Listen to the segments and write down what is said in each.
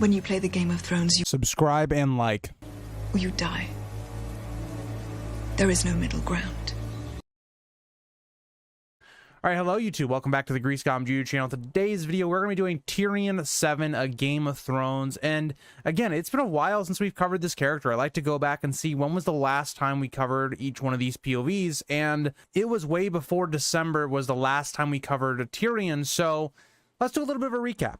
When you play the Game of Thrones, you subscribe and like, or you die. There is no middle ground. All right, hello YouTube. Welcome back to the Grease Goblin YouTube channel. Today's video, we're going to be doing Tyrion VII, A Game of Thrones. And again, it's been a while since we've covered this character. I like to go back and see when was the last time we covered each one of these POVs. And it was way before December was the last time we covered Tyrion. So let's do a little bit of a recap.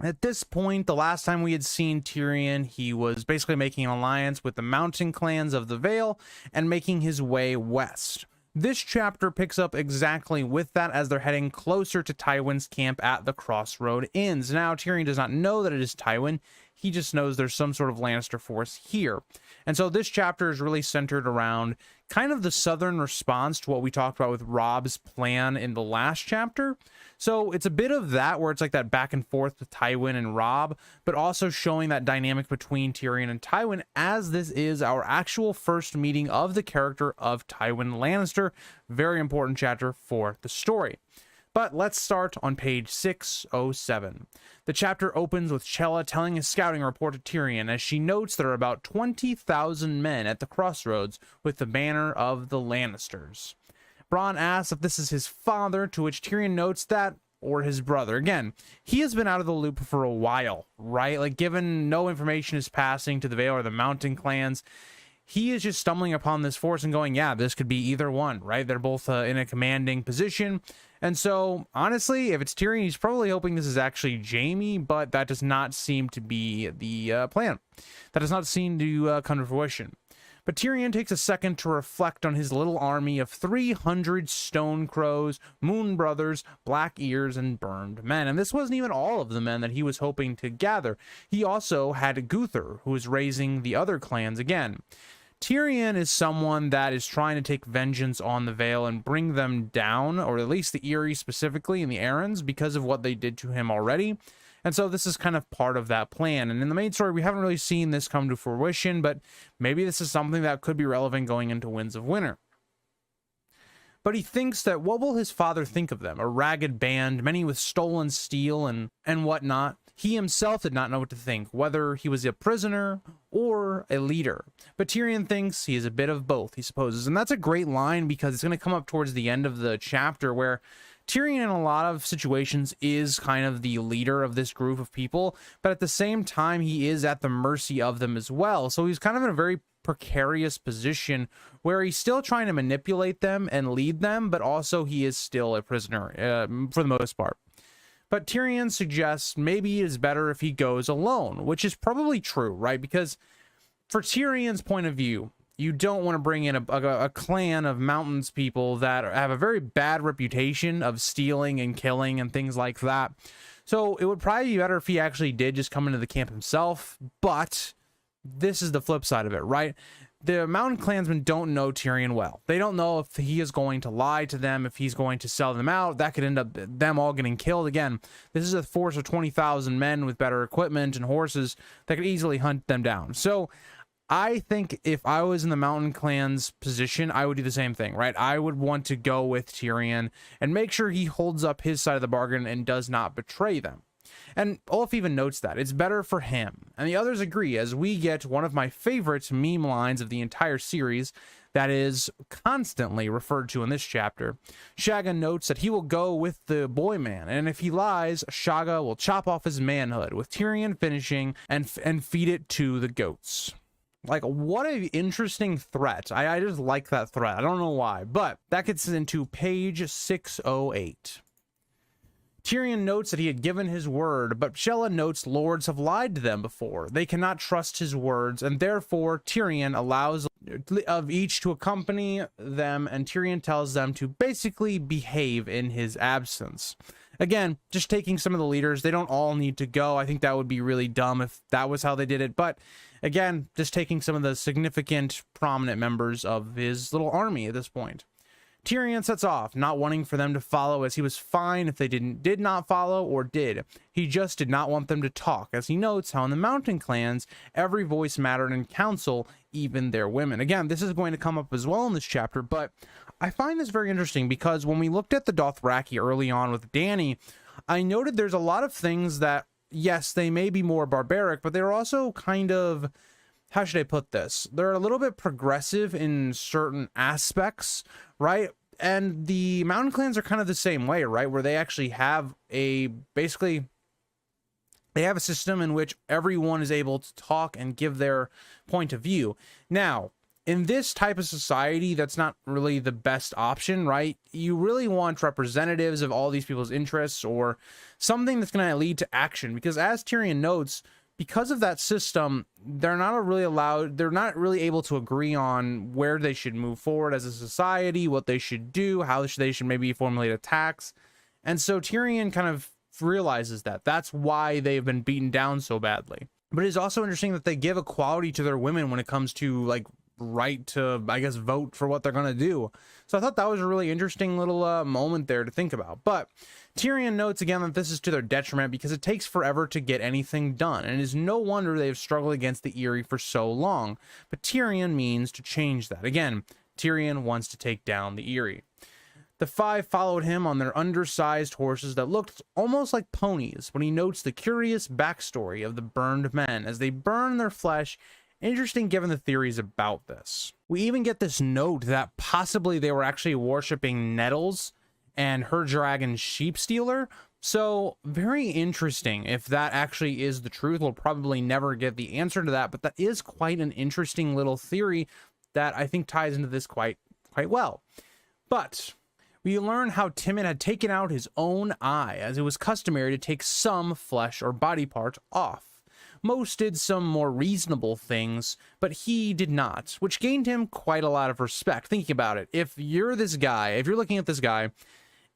At this point, the last time we had seen Tyrion, he was basically making an alliance with the mountain clans of the Vale and making his way west. This chapter picks up exactly with that as they're heading closer to Tywin's camp at the Crossroad Inns. Now, Tyrion does not know that it is Tywin. He just knows there's some sort of Lannister force here. And so this chapter is really centered around kind of the southern response to what we talked about with Robb's plan in the last chapter. So it's a bit of that where it's like that back and forth with Tywin and Robb, but also showing that dynamic between Tyrion and Tywin, as this is our actual first meeting of the character of Tywin Lannister. Very important chapter for the story. But let's start on page 607. The chapter opens with Chella telling a scouting report to Tyrion as she notes there are about 20,000 men at the crossroads with the banner of the Lannisters. Bronn asks if this is his father, to which Tyrion notes that, or his brother. Again, he has been out of the loop for a while, right? Like, given no information is passing to the Vale or the mountain clans, he is just stumbling upon this force and going, yeah, this could be either one, right? They're both in a commanding position. And so, honestly, if it's Tyrion, he's probably hoping this is actually Jaime, but that does not seem to be the plan. That does not seem to come to fruition. But Tyrion takes a second to reflect on his little army of 300 stone crows, moon brothers, black ears, and burned men. And this wasn't even all of the men that he was hoping to gather. He also had Guthor, who was raising the other clans again. Tyrion is someone that is trying to take vengeance on the Vale and bring them down, or at least the Eyrie specifically, and the Arryns, because of what they did to him already. And so this is kind of part of that plan. And in the main story, we haven't really seen this come to fruition, but maybe this is something that could be relevant going into Winds of Winter. But he thinks that what will his father think of them? A ragged band, many with stolen steel and whatnot. He himself did not know what to think, whether he was a prisoner or a leader. But Tyrion thinks he is a bit of both, he supposes. And that's a great line because it's going to come up towards the end of the chapter where Tyrion in a lot of situations is kind of the leader of this group of people, but at the same time, he is at the mercy of them as well. So he's kind of in a very precarious position where he's still trying to manipulate them and lead them, but also he is still a prisoner for the most part. But Tyrion suggests maybe it is better if he goes alone, which is probably true, right? Because for Tyrion's point of view, you don't want to bring in a clan of mountains people that have a very bad reputation of stealing and killing and things like that. So it would probably be better if he actually did just come into the camp himself. But this is the flip side of it, right? The mountain clansmen don't know Tyrion well. They don't know if he is going to lie to them, if he's going to sell them out. That could end up them all getting killed. Again, this is a force of 20,000 men with better equipment and horses that could easily hunt them down. So I think if I was in the mountain clan's position, I would do the same thing, right? I would want to go with Tyrion and make sure he holds up his side of the bargain and does not betray them. And Olaf even notes that it's better for him. And the others agree, as we get one of my favorite meme lines of the entire series that is constantly referred to in this chapter. Shagga notes that he will go with the boy man, and if he lies, Shagga will chop off his manhood, with Tyrion finishing and feed it to the goats. Like, what an interesting threat. I just like that threat. I don't know why, but that gets into page 608. Tyrion notes that he had given his word, but Chella notes lords have lied to them before. They cannot trust his words, and therefore Tyrion allows of each to accompany them, and Tyrion tells them to basically behave in his absence. Again, just taking some of the leaders. They don't all need to go. I think that would be really dumb if that was how they did it, but again, just taking some of the significant, prominent members of his little army at this point. Tyrion sets off, not wanting for them to follow, as he was fine if they did not follow or did. He just did not want them to talk, as he notes how in the mountain clans, every voice mattered in council, even their women. Again, this is going to come up as well in this chapter, but I find this very interesting because when we looked at the Dothraki early on with Dany, I noted there's a lot of things that yes, they may be more barbaric, but they're also kind of, how should I put this? They're a little bit progressive in certain aspects, right? And the mountain clans are kind of the same way, right? Where they actually have basically they have a system in which everyone is able to talk and give their point of view. Now, in this type of society, that's not really the best option, right? You really want representatives of all these people's interests, or something that's going to lead to action, because as Tyrion notes, because of that system, they're not really able to agree on where they should move forward as a society, what they should do, how they should maybe formulate attacks. And so Tyrion kind of realizes that that's why they've been beaten down so badly. But it's also interesting that they give equality to their women when it comes to like right to, I guess, vote for what they're going to do. So I thought that was a really interesting little moment there to think about. But Tyrion notes again that this is to their detriment because it takes forever to get anything done, and it is no wonder they have struggled against the Eyrie for so long. But Tyrion means to change that. Again, Tyrion wants to take down the Eyrie. The five followed him on their undersized horses that looked almost like ponies when he notes the curious backstory of the burned men as they burn their flesh. Interesting given the theories about this. We even get this note that possibly they were actually worshipping Nettles and her dragon Sheep Stealer. So very interesting if that actually is the truth. We'll probably never get the answer to that, but that is quite an interesting little theory that I think ties into this quite well. But we learn how Timon had taken out his own eye, as it was customary to take some flesh or body part off. Most did some more reasonable things, but he did not, which gained him quite a lot of respect. Thinking about it, if you're looking at this guy,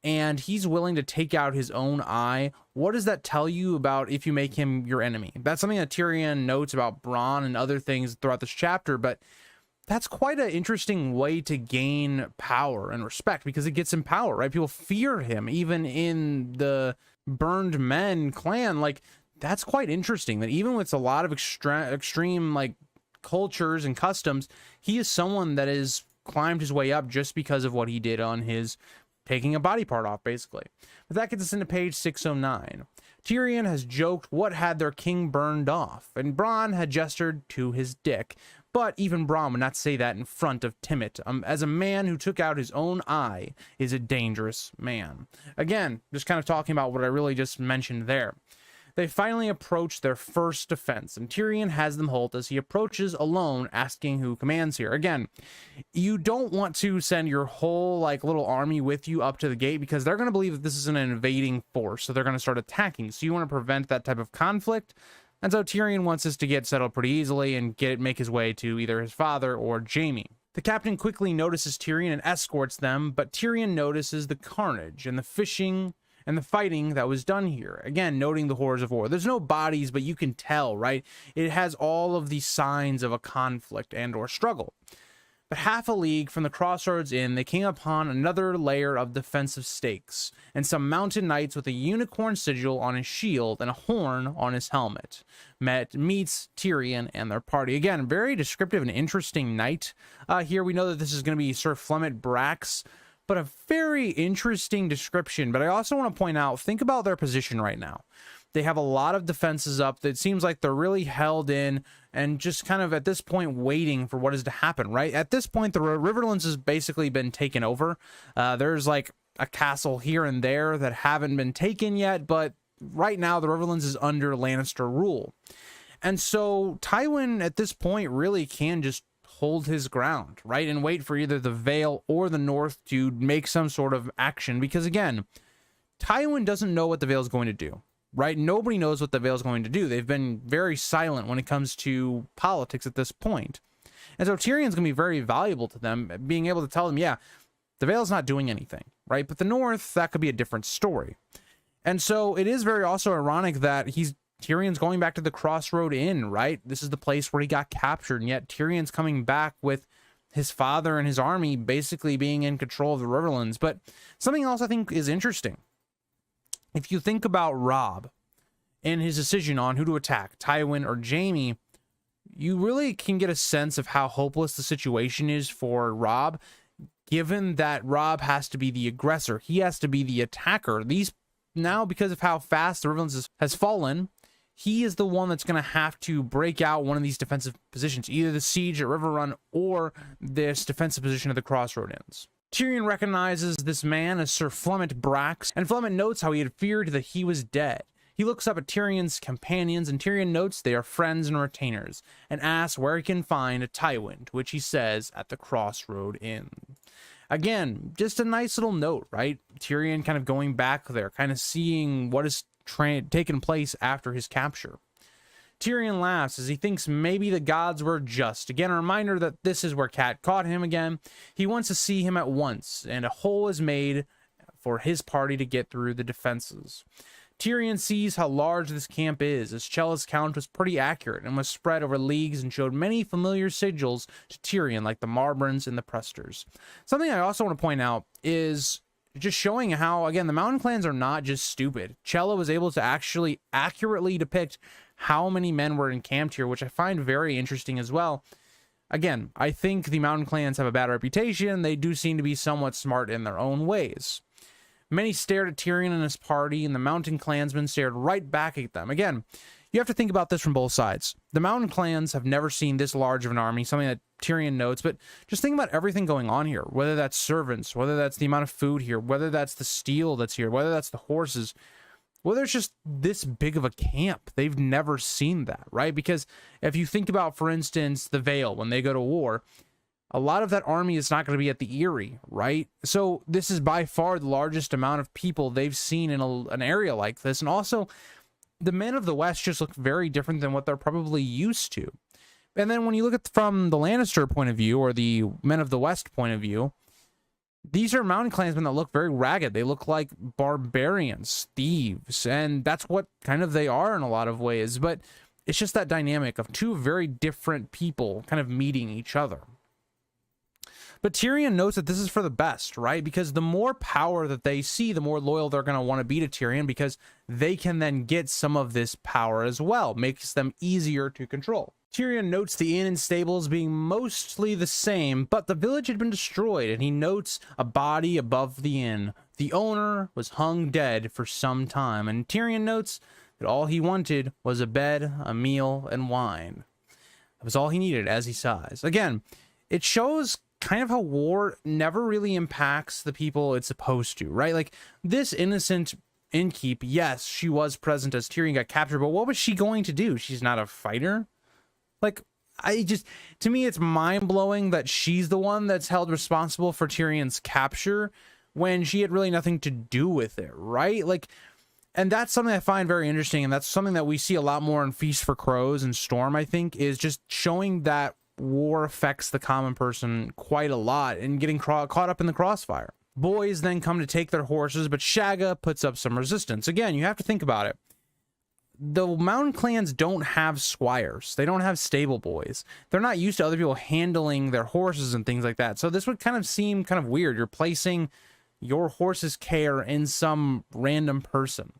and he's willing to take out his own eye, what does that tell you about if you make him your enemy? That's something that Tyrion notes about Bronn and other things throughout this chapter, but that's quite an interesting way to gain power and respect, because it gets him power, right? People fear him, even in the Burned Men clan. Like, that's quite interesting that even with a lot of extreme like cultures and customs, he is someone that has climbed his way up just because of what he did on his taking a body part off, basically. But that gets us into page 609. Tyrion has joked what had their king burned off, and Bronn had gestured to his dick. But even Bronn would not say that in front of Timett, as a man who took out his own eye is a dangerous man. Again, just kind of talking about what I really just mentioned there. They finally approach their first defense, and Tyrion has them halt as he approaches alone, asking who commands here. Again, you don't want to send your whole like little army with you up to the gate, because they're going to believe that this is an invading force, so they're going to start attacking. So you want to prevent that type of conflict. And so Tyrion wants this to get settled pretty easily and make his way to either his father or Jaime. The captain quickly notices Tyrion and escorts them, but Tyrion notices the carnage and the fishing and the fighting that was done here. Again, noting the horrors of war. There's no bodies, but you can tell, right? It has all of the signs of a conflict and or struggle. But half a league from the crossroads inn, they came upon another layer of defensive stakes, and some mounted knights with a unicorn sigil on his shield and a horn on his helmet meets Tyrion and their party. Again, very descriptive and interesting night. Here we know that this is going to be Sir Flemett Brax, but a very interesting description. But I also want to point out, think about their position right now. They have a lot of defenses up. That seems like they're really held in and just kind of at this point waiting for what is to happen, right? At this point, the Riverlands has basically been taken over. There's like a castle here and there that haven't been taken yet, but right now the Riverlands is under Lannister rule. And so Tywin at this point really can just hold his ground, right? And wait for either the Vale or the North to make some sort of action. Because again, Tywin doesn't know what the Vale is going to do, right? Nobody knows what the Vale is going to do. They've been very silent when it comes to politics at this point. And so Tyrion's going to be very valuable to them, being able to tell them, yeah, the Vale's not doing anything, right? But the North, that could be a different story. And so it is very also ironic that Tyrion's going back to the Crossroad Inn, right? This is the place where he got captured, and yet Tyrion's coming back with his father and his army basically being in control of the Riverlands. But something else I think is interesting. If you think about Robb and his decision on who to attack, Tywin or Jaime, you really can get a sense of how hopeless the situation is for Robb, given that Robb has to be the aggressor. He has to be the attacker. Now, because of how fast the Riverlands has fallen, he is the one that's going to have to break out one of these defensive positions, either the siege at River Run or this defensive position at the Crossroad Inns. Tyrion recognizes this man as Sir Flemont Brax, and Flemont notes how he had feared that he was dead. He looks up at Tyrion's companions, and Tyrion notes they are friends and retainers, and asks where he can find a Tywin, to which he says, at the Crossroad Inn. Again, just a nice little note, right? Tyrion kind of going back there, kind of seeing what has taken place after his capture. Tyrion laughs as he thinks maybe the gods were just. Again, a reminder that this is where Cat caught him again. He wants to see him at once, and a hole is made for his party to get through the defenses. Tyrion sees how large this camp is, as Chella's count was pretty accurate and was spread over leagues and showed many familiar sigils to Tyrion, like the Marbrans and the Presters. Something I also want to point out is just showing how, again, the Mountain Clans are not just stupid. Chella was able to actually accurately depict how many men were encamped here, which I find very interesting as well. Again, I think the Mountain Clans have a bad reputation. They do seem to be somewhat smart in their own ways. Many stared at Tyrion and his party, and the Mountain Clansmen stared right back at them. Again, you have to think about this from both sides. The Mountain Clans have never seen this large of an army, something that Tyrion notes, but just think about everything going on here, whether that's servants, whether that's the amount of food here, whether that's the steel that's here, whether that's the horses, whether it's just this big of a camp. They've never seen that, right? Because if you think about, for instance, the Vale, when they go to war, a lot of that army is not going to be at the Eyrie, right? So this is by far the largest amount of people they've seen in an area like this. And also, the men of the West just look very different than what they're probably used to. And then when you look at from the Lannister point of view, or the men of the West point of view, these are Mountain Clansmen that look very ragged. They look like barbarians, thieves, and that's what kind of they are in a lot of ways. But it's just that dynamic of two very different people kind of meeting each other. But Tyrion notes that this is for the best, right? Because the more power that they see, the more loyal they're going to want to be to Tyrion, because they can then get some of this power as well. Makes them easier to control. Tyrion notes the inn and stables being mostly the same, but the village had been destroyed, and he notes a body above the inn. The owner was hung dead for some time, and Tyrion notes that all he wanted was a bed, a meal, and wine. That was all he needed, as he sighs. Again, it shows kind of how war never really impacts the people it's supposed to, right? Like, this innocent innkeep, yes, she was present as Tyrion got captured, but what was she going to do? She's not a fighter. Like, to me, it's mind-blowing that she's the one that's held responsible for Tyrion's capture when she had really nothing to do with it, right? Like, and that's something I find very interesting, and that's something that we see a lot more in Feast for Crows and Storm, I think, is just showing that war affects the common person quite a lot and getting caught up in the crossfire. Boys then come to take their horses, but Shagga puts up some resistance. Again, you have to think about it. The Mountain Clans don't have squires. They don't have stable boys. They're not used to other people handling their horses and things like that. So this would kind of seem kind of weird. You're placing your horse's care in some random person.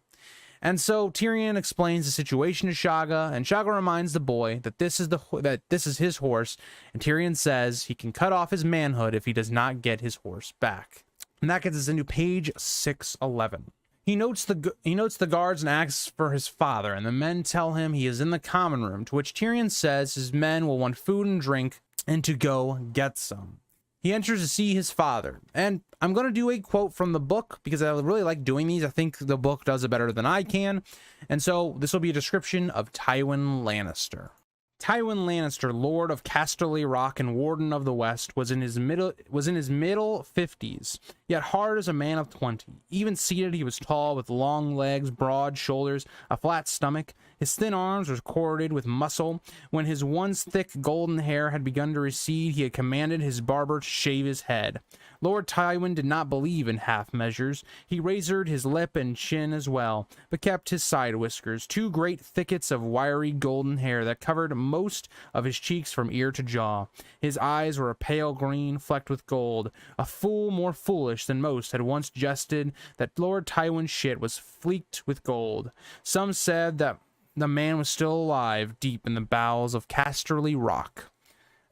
And so Tyrion explains the situation to Shagga, and Shagga reminds the boy that this is his horse, and Tyrion says he can cut off his manhood if he does not get his horse back. And that gets us into page 611. He notes the guards and asks for his father, and the men tell him he is in the common room, to which Tyrion says his men will want food and drink and to go get some. He enters to see his father, and I'm going to do a quote from the book because I really like doing these. I think the book does it better than I can, and so this will be a description of Tywin Lannister. Tywin Lannister, Lord of Casterly Rock and Warden of the West, was in his middle 50s, yet hard as a man of 20. Even seated, he was tall, with long legs, broad shoulders, a flat stomach. His thin arms were corded with muscle. When his once thick golden hair had begun to recede, he had commanded his barber to shave his head. Lord Tywin did not believe in half measures. He razored his lip and chin as well, but kept his side whiskers, two great thickets of wiry golden hair that covered most of his cheeks from ear to jaw. His eyes were a pale green, flecked with gold. A fool more foolish than most had once jested that Lord Tywin's shit was flecked with gold. Some said that the man was still alive deep in the bowels of Casterly Rock.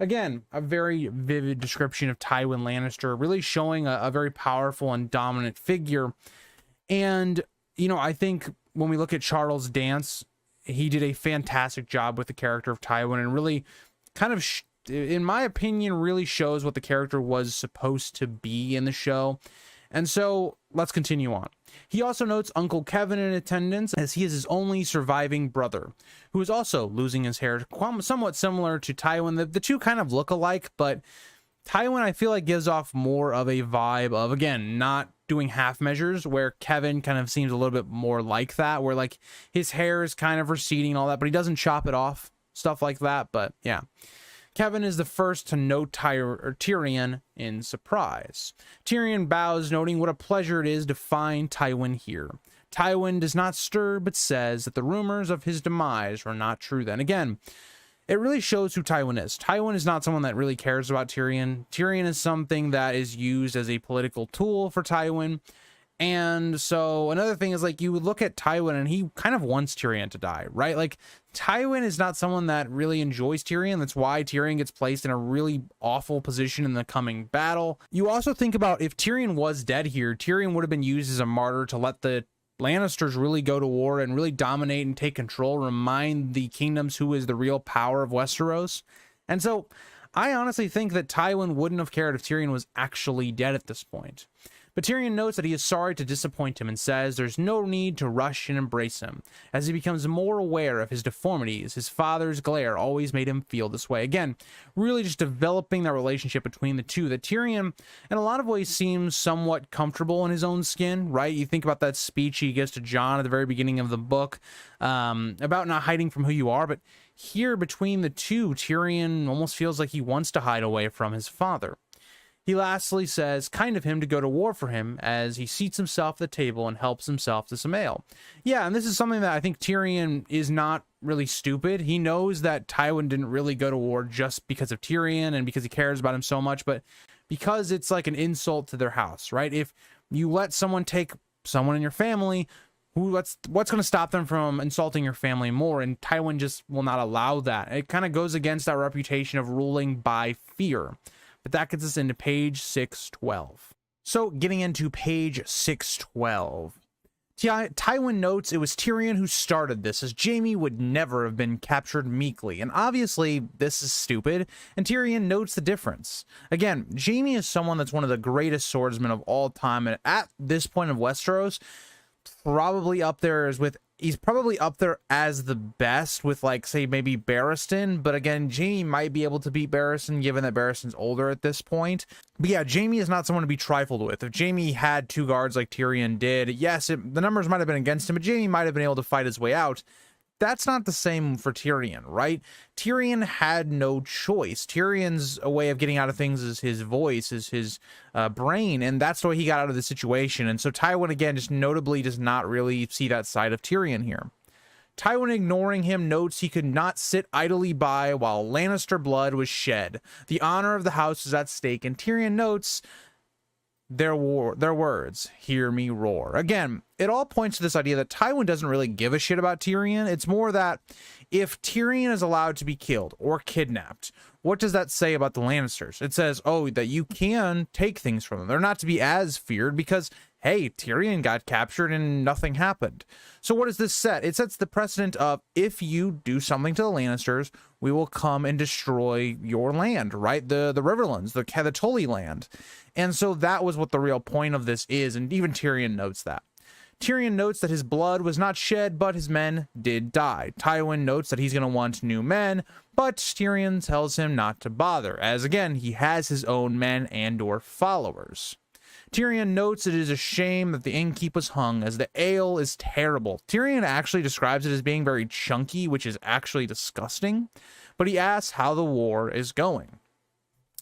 Again, a very vivid description of Tywin Lannister, really showing a very powerful and dominant figure. And, you know, I think when we look at Charles' dance, he did a fantastic job with the character of Tywin, and really kind of in my opinion really shows what the character was supposed to be in the show. And so let's continue on. He also notes Uncle Kevin in attendance, as he is his only surviving brother, who is also losing his hair, somewhat similar to Tywin. The two kind of look alike, but Tywin, I feel like, gives off more of a vibe of, again, not doing half measures, where Kevin kind of seems a little bit more like that, where like his hair is kind of receding and all that, but he doesn't chop it off, stuff like that. But yeah. Kevin is the first to note Tyrion in surprise. Tyrion bows, noting what a pleasure it is to find Tywin here. Tywin does not stir, but says that the rumors of his demise are not true then. Again, it really shows who Tywin is. Tywin is not someone that really cares about Tyrion. Tyrion is something that is used as a political tool for Tywin. And so another thing is, like, you would look at Tywin and he kind of wants Tyrion to die, right? Like, Tywin is not someone that really enjoys Tyrion. That's why Tyrion gets placed in a really awful position in the coming battle. You also think about, if Tyrion was dead here, Tyrion would have been used as a martyr to let the Lannisters really go to war and really dominate and take control, remind the kingdoms who is the real power of Westeros. And so I honestly think that Tywin wouldn't have cared if Tyrion was actually dead at this point. But Tyrion notes that he is sorry to disappoint him and says there's no need to rush and embrace him. As he becomes more aware of his deformities, his father's glare always made him feel this way. Again, really just developing that relationship between the two, that Tyrion in a lot of ways seems somewhat comfortable in his own skin, right? You think about that speech he gives to Jon at the very beginning of the book about not hiding from who you are, but here between the two, Tyrion almost feels like he wants to hide away from his father. He lastly says, kind of him to go to war for him, as he seats himself at the table and helps himself to some ale. Yeah, and this is something that I think Tyrion is not really stupid. He knows that Tywin didn't really go to war just because of Tyrion and because he cares about him so much, but because it's like an insult to their house, right? If you let someone take someone in your family, what's going to stop them from insulting your family more? And Tywin just will not allow that. It kind of goes against our reputation of ruling by fear. But that gets us into page 612. So getting into page 612. Tywin notes it was Tyrion who started this, as Jaime would never have been captured meekly. And obviously this is stupid, and Tyrion notes the difference. Again, Jaime is someone that's one of the greatest swordsmen of all time, and at this point of Westeros, probably up there is with, he's probably up there as the best with, like, say, maybe Barristan. But again, Jaime might be able to beat Barristan, given that Barristan's older at this point. But yeah, Jaime is not someone to be trifled with. If Jaime had two guards like Tyrion did, yes, the numbers might have been against him, but Jaime might have been able to fight his way out. That's not the same for Tyrion, right? Tyrion had no choice. Tyrion's a way of getting out of things is his voice, is his brain, and that's the way he got out of the situation. And so Tywin, again, just notably does not really see that side of Tyrion here. Tywin, ignoring him, notes he could not sit idly by while Lannister blood was shed. The honor of the house is at stake, and Tyrion notes their words, hear me roar. Again, it all points to this idea that Tywin doesn't really give a shit about Tyrion. It's more that if Tyrion is allowed to be killed or kidnapped, what does that say about the Lannisters? It says, oh, that you can take things from them. They're not to be as feared because, hey, Tyrion got captured and nothing happened. So what does this set? It sets the precedent of, if you do something to the Lannisters, we will come and destroy your land, right? The Riverlands, the Tully land. And so that was what the real point of this is, and even Tyrion notes that. Tyrion notes that his blood was not shed, but his men did die. Tywin notes that he's going to want new men, but Tyrion tells him not to bother, as again, he has his own men and/or followers. Tyrion notes it is a shame that the innkeep was hung, as the ale is terrible. Tyrion actually describes it as being very chunky, which is actually disgusting, but he asks how the war is going.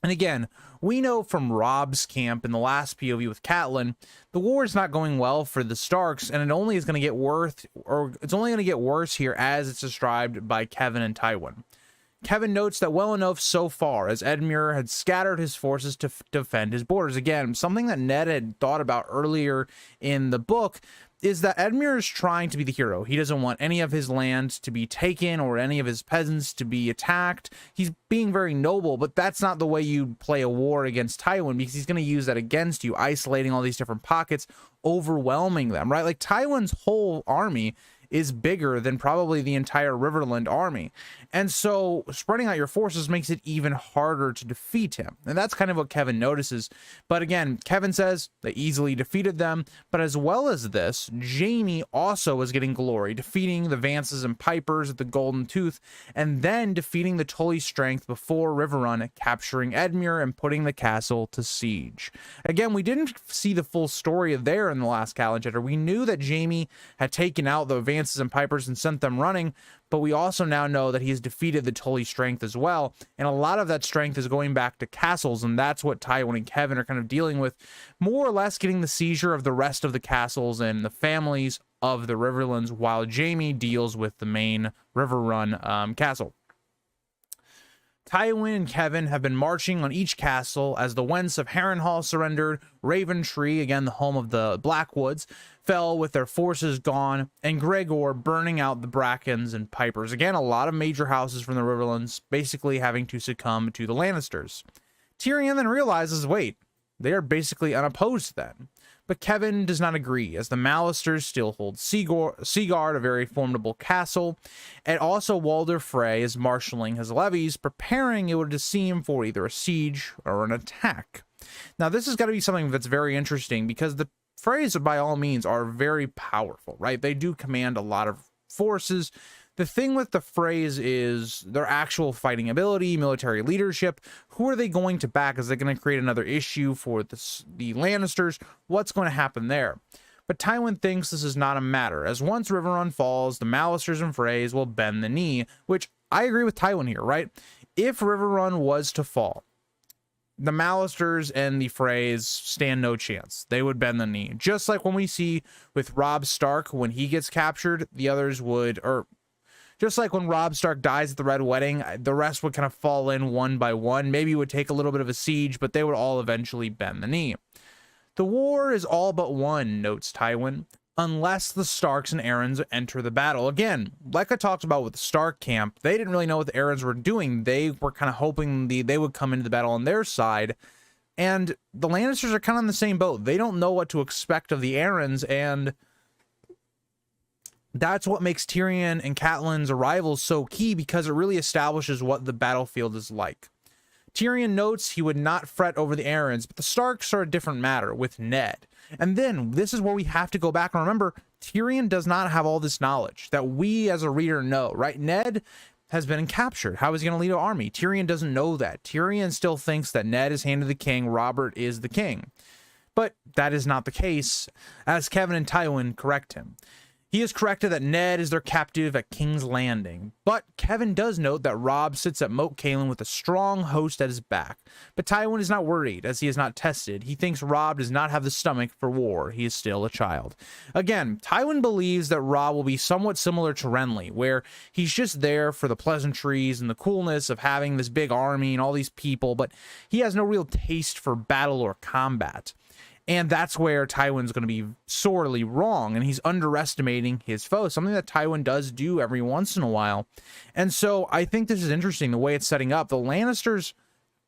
And again, we know from Robb's camp in the last POV with Catelyn, the war is not going well for the Starks, and it only is going to get worse, or it's only going to get worse here as it's described by Kevin and Tywin. Kevin notes that well enough so far, as Edmure had scattered his forces to defend his borders. Again, something that Ned had thought about earlier in the book is that Edmure is trying to be the hero. He doesn't want any of his land to be taken or any of his peasants to be attacked. He's being very noble, but that's not the way you play a war against Tywin, because he's going to use that against you, isolating all these different pockets, overwhelming them, right? Like, Tywin's whole army is bigger than probably the entire Riverland army. And so spreading out your forces makes it even harder to defeat him. And that's kind of what Kevin notices. But again, Kevin says they easily defeated them. But as well as this, Jaime also was getting glory, defeating the Vances and Pipers at the Golden Tooth, and then defeating the Tully Strength before Riverrun, capturing Edmure and putting the castle to siege. Again, we didn't see the full story of there in the last Calendar. We knew that Jaime had taken out the Vances and Pipers and sent them running, but we also now know that he has defeated the Tully Strength as well, and a lot of that strength is going back to castles, and that's what Tywin and Kevin are kind of dealing with, more or less getting the seizure of the rest of the castles and the families of the Riverlands, while Jaime deals with the main Riverrun castle. Tywin and Kevin have been marching on each castle as the Wents of Harrenhal surrendered, Raventree, again the home of the Blackwoods, fell with their forces gone, and Gregor burning out the Brackens and Pipers. Again, a lot of major houses from the Riverlands basically having to succumb to the Lannisters. Tyrion then realizes, wait, they are basically unopposed then. But Kevin does not agree, as the Mallisters still hold Seaguard, a very formidable castle, and also Walder Frey is marshalling his levies, preparing, it would seem, for either a siege or an attack. Now, this has got to be something that's very interesting, because the Freys, by all means, are very powerful, right? They do command a lot of forces. The thing with the Freys is their actual fighting ability, military leadership. Who are they going to back? Is that going to create another issue for the Lannisters? What's going to happen there? But Tywin thinks this is not a matter, as once Riverrun falls, the Mallisters and Freys will bend the knee, which I agree with Tywin here, right? If Riverrun was to fall, the Mallisters and the Freys stand no chance. They would bend the knee. Just like when we see with Robb Stark, when he gets captured, the others would, or just like when Robb Stark dies at the Red Wedding, the rest would kind of fall in one by one. Maybe it would take a little bit of a siege, but they would all eventually bend the knee. The war is all but won, notes Tywin, unless the Starks and Arryns enter the battle. Again, like I talked about with the Stark camp, they didn't really know what the Arryns were doing. They were kind of hoping they would come into the battle on their side. And the Lannisters are kind of in the same boat. They don't know what to expect of the Arryns, and that's what makes Tyrion and Catelyn's arrival so key, because it really establishes what the battlefield is like. Tyrion notes he would not fret over the Arryns, but the Starks are a different matter with Ned. And then this is where we have to go back and remember, Tyrion does not have all this knowledge that we as a reader know, right? Ned has been captured. How is he going to lead an army? Tyrion doesn't know that. Tyrion still thinks that Ned is hand of the king, Robert is the king. But that is not the case, as Kevin and Tywin correct him. He is corrected that Ned is their captive at King's Landing, but Kevin does note that Robb sits at Moat Cailin with a strong host at his back. But Tywin is not worried, as he is not tested. He thinks Robb does not have the stomach for war. He is still a child. Again, Tywin believes that Robb will be somewhat similar to Renly, where he's just there for the pleasantries and the coolness of having this big army and all these people, but he has no real taste for battle or combat. And that's where Tywin's going to be sorely wrong, and he's underestimating his foe, something that Tywin does do every once in a while. And so I think this is interesting, the way it's setting up. The Lannisters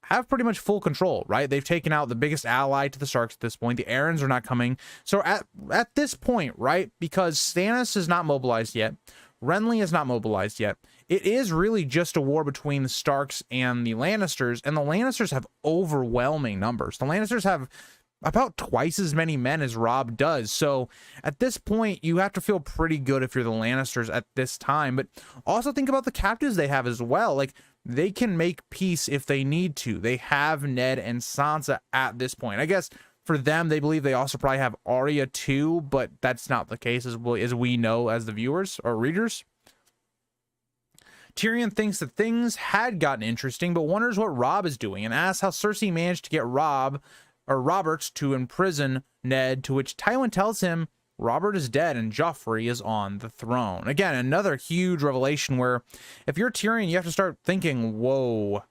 have pretty much full control, right? They've taken out the biggest ally to the Starks at this point. The Arryns are not coming. So at this point, right, because Stannis is not mobilized yet, Renly is not mobilized yet, it is really just a war between the Starks and the Lannisters, and the Lannisters have overwhelming numbers. The Lannisters have about twice as many men as Robb does. So at this point, you have to feel pretty good if you're the Lannisters at this time. But also think about the captives they have as well. Like, they can make peace if they need to. They have Ned and Sansa at this point. I guess for them, they believe they also probably have Arya too, but that's not the case as we know as the viewers or readers. Tyrion thinks that things had gotten interesting, but wonders what Robb is doing, and asks how Cersei managed to get Robert to imprison Ned, to which Tywin tells him Robert is dead and Joffrey is on the throne. Again, another huge revelation where if you're Tyrion, you have to start thinking, whoa,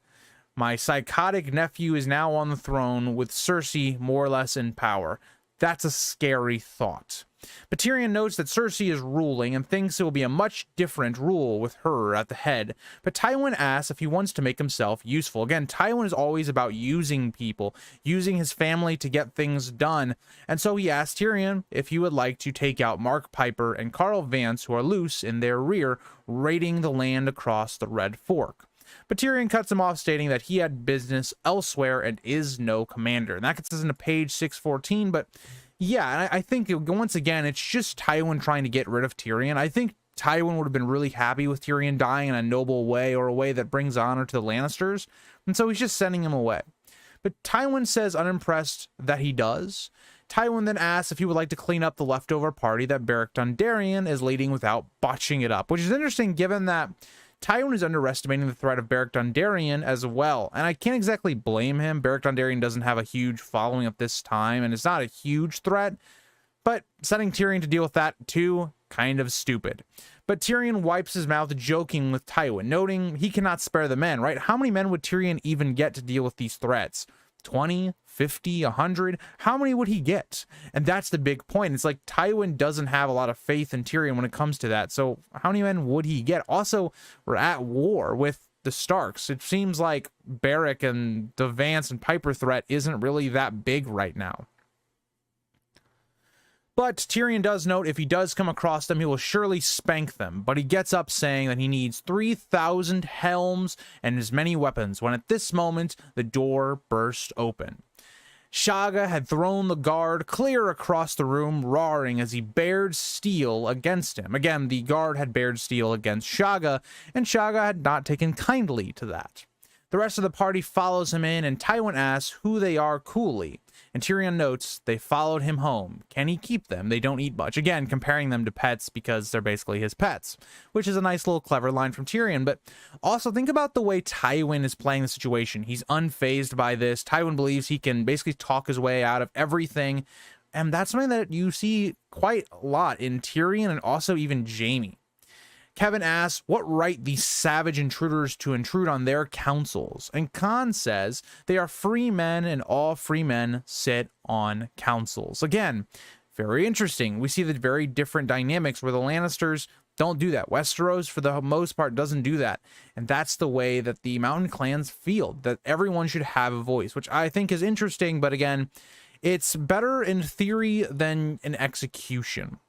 my psychotic nephew is now on the throne with Cersei more or less in power. That's a scary thought. But Tyrion notes that Cersei is ruling and thinks it will be a much different rule with her at the head. But Tywin asks if he wants to make himself useful. Again, Tywin is always about using people, using his family to get things done. And so he asks Tyrion if he would like to take out Mark Piper and Carl Vance, who are loose in their rear, raiding the land across the Red Fork. But Tyrion cuts him off, stating that he had business elsewhere and is no commander. And that gets us into page 614, but yeah, I think once again, it's just Tywin trying to get rid of Tyrion. I think Tywin would have been really happy with Tyrion dying in a noble way, or a way that brings honor to the Lannisters, and so he's just sending him away. But Tywin says unimpressed that he does. Tywin then asks if he would like to clean up the leftover party that Beric Dondarrion is leading without botching it up, which is interesting given that Tywin is underestimating the threat of Beric Dondarrion as well, and I can't exactly blame him. Beric Dondarrion doesn't have a huge following at this time, and it's not a huge threat, but sending Tyrion to deal with that too, kind of stupid. But Tyrion wipes his mouth, joking with Tywin, noting he cannot spare the men, right? How many men would Tyrion even get to deal with these threats? 20, 50, 100? How many would he get? And that's the big point. It's like Tywin doesn't have a lot of faith in Tyrion when it comes to that. So how many men would he get? Also, we're at war with the Starks. It seems like Beric and the Vance and Piper threat isn't really that big right now. But Tyrion does note if he does come across them, he will surely spank them. But he gets up saying that he needs 3,000 helms and as many weapons, when at this moment, the door burst open. Shagga had thrown the guard clear across the room, roaring as he bared steel against him. Again, the guard had bared steel against Shagga, and Shagga had not taken kindly to that. The rest of the party follows him in, and Tywin asks who they are coolly. And Tyrion notes they followed him home. Can he keep them? They don't eat much. Again, comparing them to pets because they're basically his pets, which is a nice little clever line from Tyrion. But also think about the way Tywin is playing the situation. He's unfazed by this. Tywin believes he can basically talk his way out of everything. And that's something that you see quite a lot in Tyrion and also even Jaime. Kevin asks what right these savage intruders to intrude on their councils, and Khan says they are free men and all free men sit on councils. Again, very interesting. We see the very different dynamics where the Lannisters don't do that. Westeros, for the most part, doesn't do that. And that's the way that the Mountain Clans feel, that everyone should have a voice, which I think is interesting. But again, it's better in theory than in execution.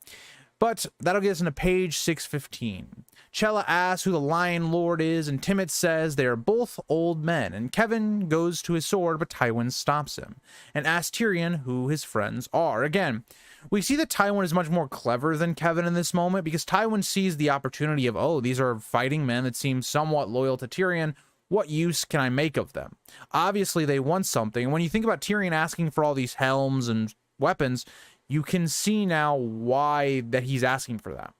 But that'll get us into page 615. Chella asks who the Lion Lord is, and Timett says they are both old men, and Kevin goes to his sword, but Tywin stops him, and asks Tyrion who his friends are. Again, we see that Tywin is much more clever than Kevin in this moment, because Tywin sees the opportunity of, oh, these are fighting men that seem somewhat loyal to Tyrion. What use can I make of them? Obviously, they want something, and when you think about Tyrion asking for all these helms and weapons, you can see now why that he's asking for that.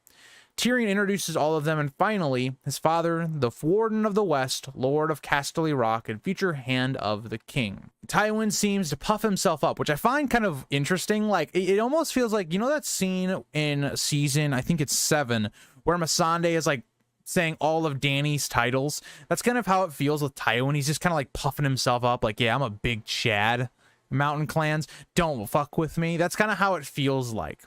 Tyrion introduces all of them, and finally, his father, the Warden of the West, Lord of Casterly Rock, and future Hand of the King. Tywin seems to puff himself up, which I find kind of interesting. Like, it almost feels like, you know that scene in season, I think it's 7, where Missandei is like saying all of Dany's titles? That's kind of how it feels with Tywin. He's just kind of like puffing himself up, like, yeah, I'm a big Chad. Mountain Clans, don't fuck with me. That's kind of how it feels like.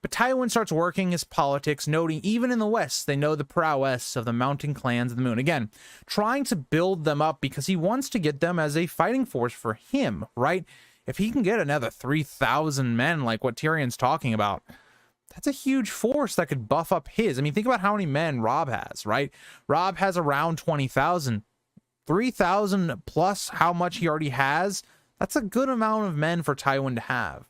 But Tywin starts working his politics, noting even in the West, they know the prowess of the Mountain Clans of the Moon. Again, trying to build them up because he wants to get them as a fighting force for him, right? If he can get another 3,000 men like what Tyrion's talking about, that's a huge force that could buff up his. I mean, think about how many men Robb has, right? Robb has around 20,000. 3,000 plus how much he already has. That's a good amount of men for Tywin to have.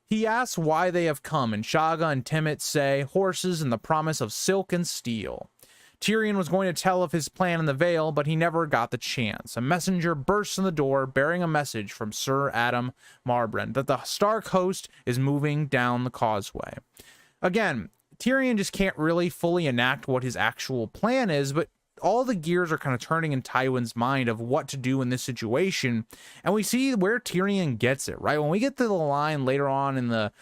He asks why they have come, and Shagga and Timett say horses and the promise of silk and steel. Tyrion was going to tell of his plan in the Vale, but he never got the chance. A messenger bursts in the door bearing a message from Sir Adam Marbrand that the Stark host is moving down the causeway. Again, Tyrion just can't really fully enact what his actual plan is, but all the gears are kind of turning in Tywin's mind of what to do in this situation, and we see where Tyrion gets it, right? When we get to the line later on in the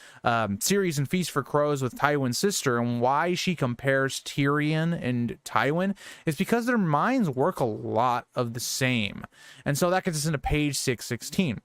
series in Feast for Crows with Tywin's sister, and why she compares Tyrion and Tywin is because their minds work a lot of the same. And so that gets us into page 616.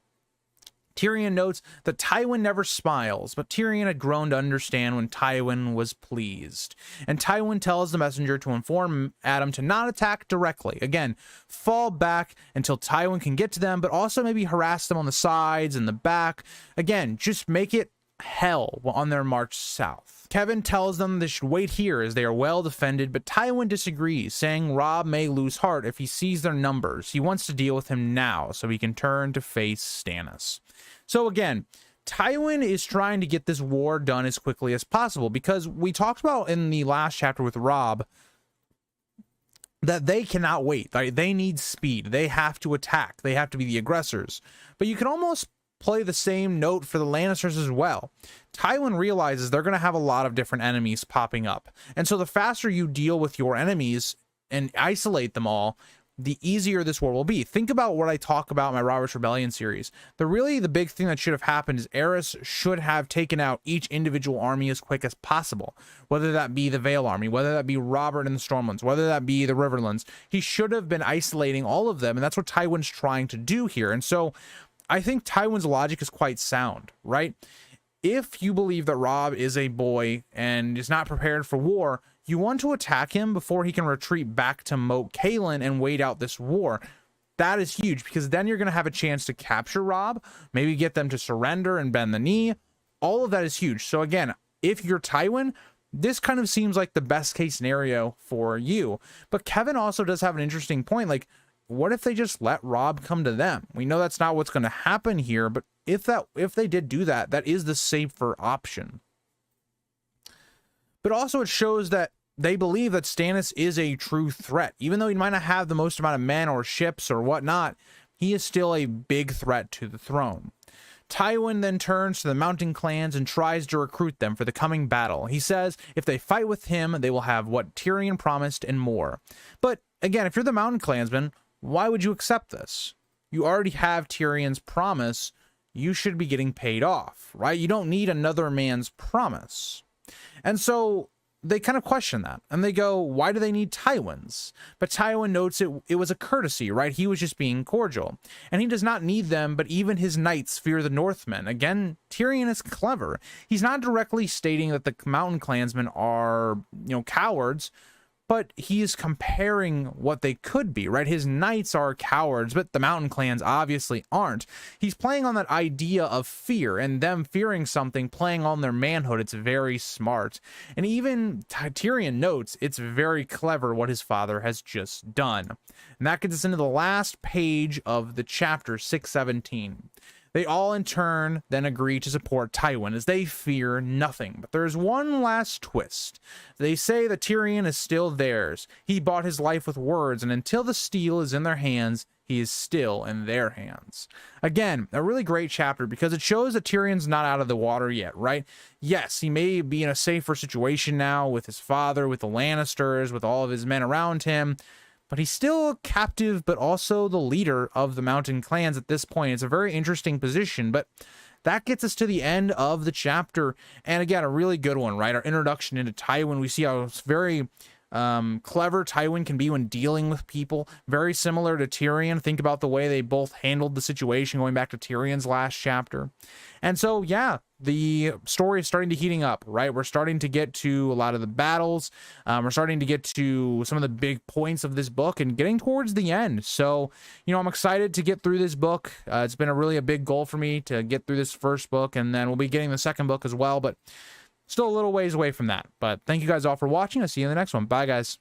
Tyrion notes that Tywin never smiles, but Tyrion had grown to understand when Tywin was pleased. And Tywin tells the messenger to inform Adam to not attack directly. Again, fall back until Tywin can get to them, but also maybe harass them on the sides and the back. Again, just make it hell on their march south. Kevin tells them they should wait here as they are well defended, but Tywin disagrees, saying Robb may lose heart if he sees their numbers. He wants to deal with him now so he can turn to face Stannis. So again, Tywin is trying to get this war done as quickly as possible, because we talked about in the last chapter with Robb that they cannot wait. Right? They need speed. They have to attack. They have to be the aggressors. But you can almost play the same note for the Lannisters as well. Tywin realizes they're going to have a lot of different enemies popping up. And so the faster you deal with your enemies and isolate them all, the easier this war will be. Think about what I talk about in my Robert's Rebellion series. The big thing that should have happened is Aerys should have taken out each individual army as quick as possible. Whether that be the Vale army, whether that be Robert and the Stormlands, whether that be the Riverlands. He should have been isolating all of them, and that's what Tywin's trying to do here. And so I think Tywin's logic is quite sound, right? If you believe that Robb is a boy and is not prepared for war, you want to attack him before he can retreat back to Moat Cailin and wait out this war. That is huge, because then you're going to have a chance to capture Robb, maybe get them to surrender and bend the knee. All of that is huge. So again, if you're Tywin, this kind of seems like the best case scenario for you. But Kevin also does have an interesting point. Like, what if they just let Robb come to them? We know that's not what's going to happen here, but if they did do that, that is the safer option. But also it shows that they believe that Stannis is a true threat. Even though he might not have the most amount of men or ships or whatnot, he is still a big threat to the throne. Tywin then turns to the mountain clans and tries to recruit them for the coming battle. He says if they fight with him, they will have what Tyrion promised and more. But again, if you're the mountain clansmen, why would you accept this? You already have Tyrion's promise. You should be getting paid off, right? You don't need another man's promise. And so they kind of question that, and they go, why do they need Tywin's? But Tywin notes it was a courtesy, right? He was just being cordial, and he does not need them, but even his knights fear the Northmen. Again, Tyrion is clever. He's not directly stating that the mountain clansmen are, cowards, but he is comparing what they could be, right? His knights are cowards, but the mountain clans obviously aren't. He's playing on that idea of fear and them fearing something, playing on their manhood. It's very smart. And even Tyrion notes it's very clever what his father has just done. And that gets us into the last page of the chapter 617. They all in turn then agree to support Tywin as they fear nothing. But there's one last twist. They say that Tyrion is still theirs. He bought his life with words, and until the steel is in their hands, he is still in their hands. Again, a really great chapter because it shows that Tyrion's not out of the water yet, right? Yes, he may be in a safer situation now with his father, with the Lannisters, with all of his men around him, but he's still a captive, but also the leader of the mountain clans at this point. It's a very interesting position, but that gets us to the end of the chapter. And again, a really good one, right? Our introduction into Tywin. We see how it's very clever Tywin can be when dealing with people. Very similar to Tyrion. Think about the way they both handled the situation going back to Tyrion's last chapter. And so, yeah, the story is starting to heating up, right? We're starting to get to a lot of the battles. We're starting to get to some of the big points of this book and getting towards the end. So, I'm excited to get through this book. It's been a big goal for me to get through this first book, and then we'll be getting the second book as well, but still a little ways away from that. But thank you guys all for watching. I'll see you in the next one. Bye, guys.